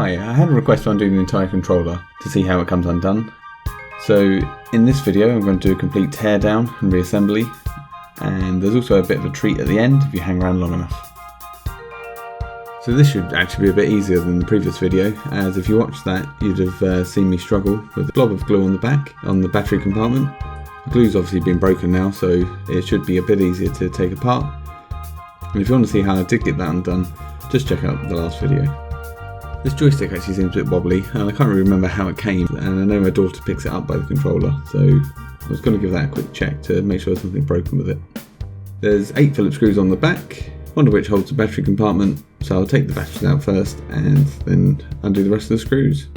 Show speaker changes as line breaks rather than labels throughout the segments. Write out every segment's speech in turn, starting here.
Hi, I had a request to undo the entire controller to see how it comes undone. So in this video I'm going to do a complete teardown and reassembly, and there's also a bit of a treat at the end if you hang around long enough. So this should actually be a bit easier than the previous video, as if you watched that you'd have seen me struggle with a blob of glue on the back, on the battery compartment. The glue's obviously been broken now, so it should be a bit easier to take apart. And if you want to see how I did get that undone, just check out the last video. This joystick actually seems a bit wobbly, and I can't really remember how it came, and I know my daughter picks it up by the controller, so I was going to give that a quick check to make sure there's nothing broken with it. There's 8 Phillips screws on the back, one of which holds the battery compartment, so I'll take the batteries out first and then undo the rest of the screws.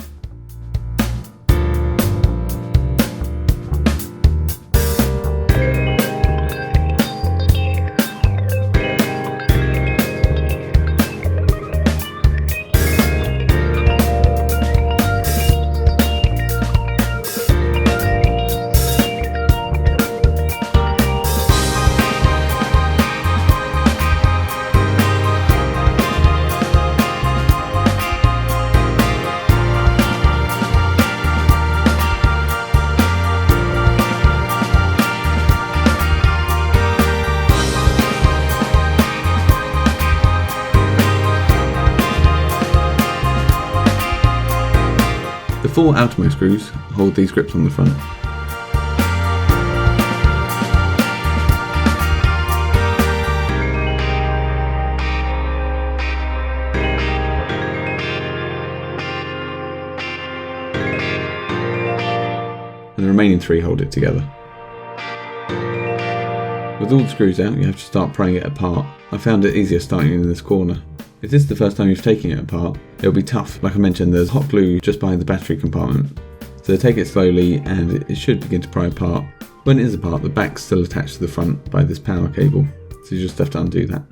The 4 outermost screws hold these grips on the front. And the remaining 3 hold it together. With all the screws out, you have to start prying it apart. I found it easier starting in this corner. If this is the first time you've taken it apart, it'll be tough. Like I mentioned, there's hot glue just behind the battery compartment. So take it slowly and it should begin to pry apart. When it is apart, the back's still attached to the front by this power cable, so you just have to undo that.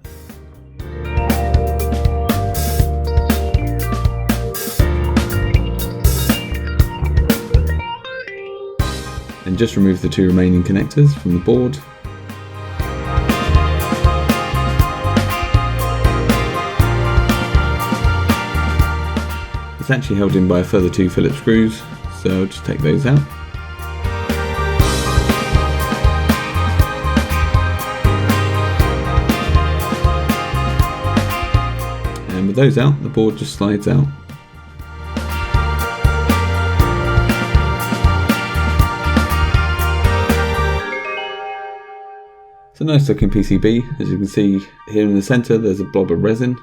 And just remove the 2 remaining connectors from the board. It's actually held in by a further 2 Phillips screws, so I'll just take those out. And with those out, the board just slides out. It's a nice looking PCB. As you can see here in the centre, there's a blob of resin.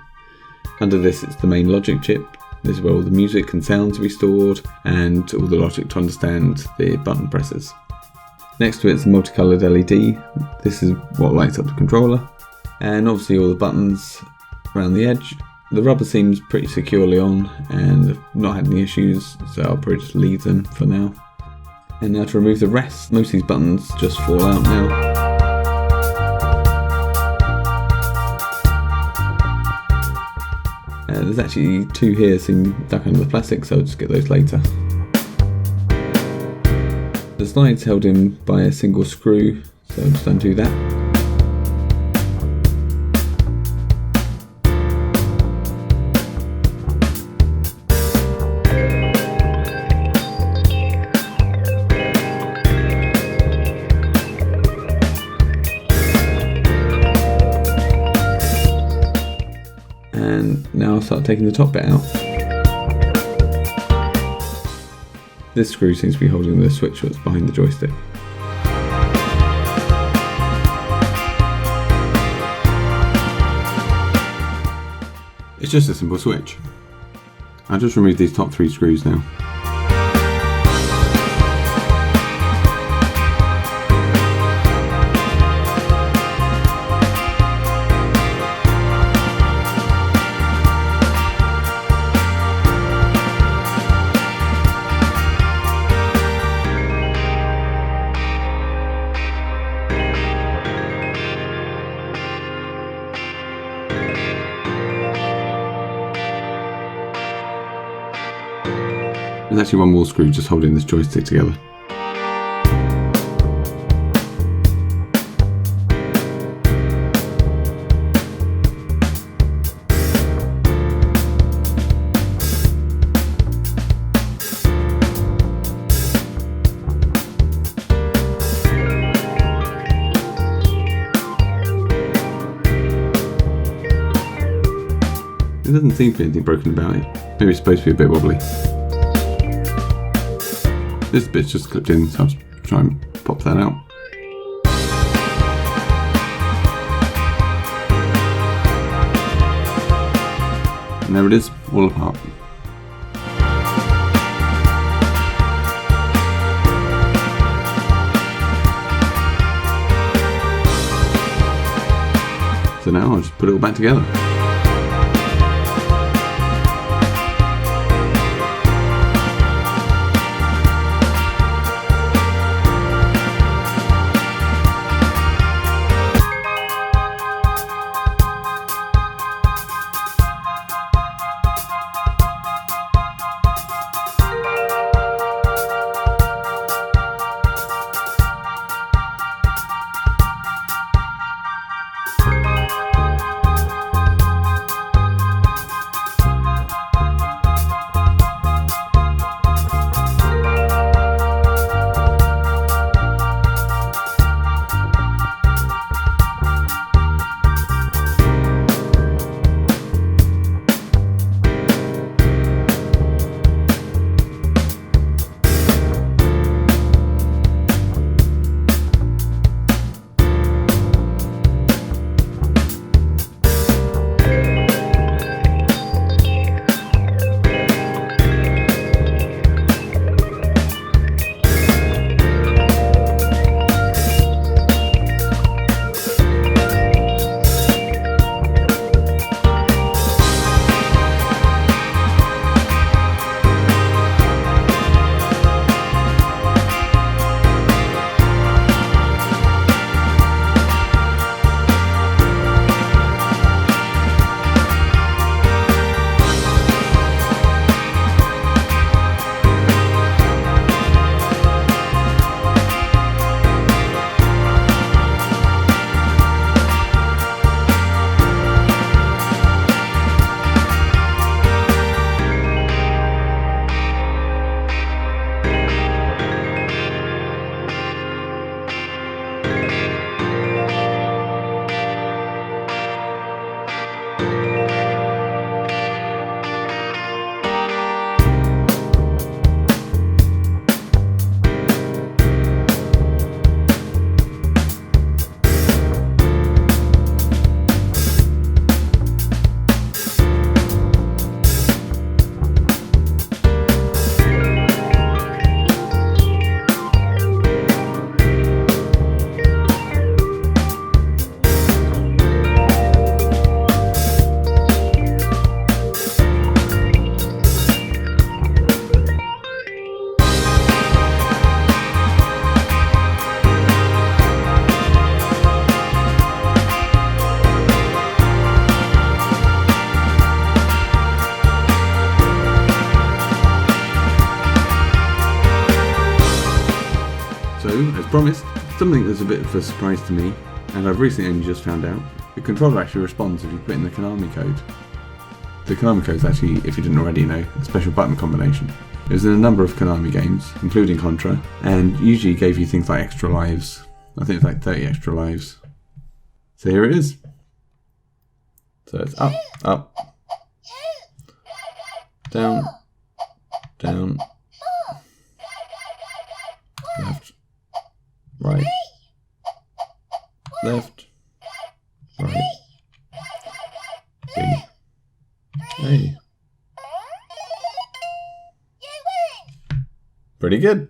Under this, it's the main logic chip. This is where all the music and sounds will be stored, and all the logic to understand the button presses. Next to it is a multicoloured LED. This is what lights up the controller. And obviously all the buttons around the edge. The rubber seems pretty securely on, and I've not had any issues, so I'll probably just leave them for now. And now to remove the rest. Most of these buttons just fall out now. There's actually 2 here seem stuck under the plastic, so I'll just get those later. The slide's held in by a single screw, so I'll just undo that. And now I'll start taking the top bit out. This screw seems to be holding the switch that's behind the joystick. It's just a simple switch. I'll just remove these top 3 screws now. There's actually one more screw just holding this joystick together. There doesn't seem to be anything broken about it. Maybe it's supposed to be a bit wobbly. This bit's just clipped in, so I'll try and pop that out. And there it is, all apart. So now I'll just put it all back together. As promised, something that's a bit of a surprise to me, and I've recently only just found out, the controller actually responds if you put in the Konami code. The Konami code is actually, if you didn't already know, a special button combination. It was in a number of Konami games, including Contra, and usually gave you things like extra lives. I think it's like 30 extra lives. So here it is. So it's up, up, down, down, left, right, left, right, B, A. Pretty good.